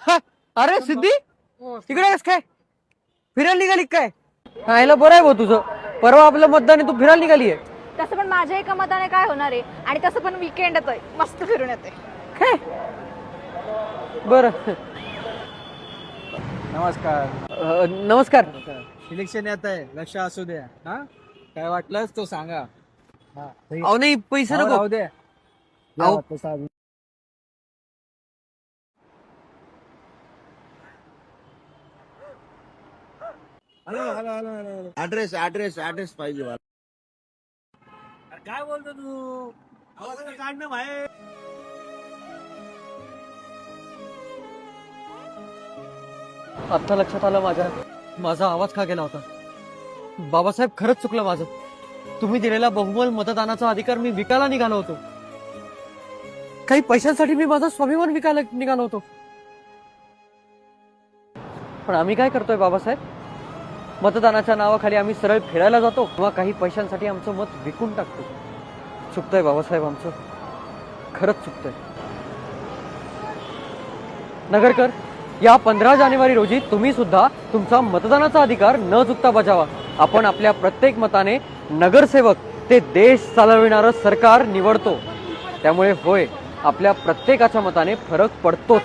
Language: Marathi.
हा, अरे सिद्धी तिकडे आहेस काय? फिरायला निघाली काय? आयला बरं आहे भाऊ तुझं. परवा आपलं मतदान आहे, तू फिरायला निघाली आहे तसं पण माझ्या एका मताने काय होणार आहे, आणि तसं पण विकेंड येतोय, मस्त फिरून येते. काय? बरं. नमस्कार. नमस्कार. इलेक्शन येत आहे, लक्ष असू द्या. हा, काय वाटलंच तो सांगा. अहो नाही, पैसे नको. राहू दे. अहो, ऍड्रेस ऍड्रेस ऍड्रेस पाहिजे मला. काय बोलतो तू? आवाज काढणं बाहेर. आता लक्षात आलं माझा आवाज का गेला होता. बाबासाहेब, खरंच चुकलं माझं. तुम्ही दिलेला बहुमल मतदानाचा अधिकार मी विकायला निघालो होतो. काही पैशांसाठी मी माझा स्वाभिमान विकायला निघालो होतो. पण आम्ही काय करतोय बाबासाहेब? मतदानाच्या नावाखाली आम्ही सरळ फिरायला जातो किंवा काही पैशांसाठी आमचं मत विकून टाकतो. चुकतंय बाबासाहेब, आमचं खरंच चुकतंय. नगरकर, या 15 जानेवारी रोजी तुम्ही सुद्धा तुमचा मतदानाचा अधिकार न चुकता बजावा. आपण आपल्या प्रत्येक मताने नगरसेवक ते देश चालविणारं सरकार निवडतो. त्यामुळे होय, आपल्या प्रत्येकाच्या मताने फरक पडतोच.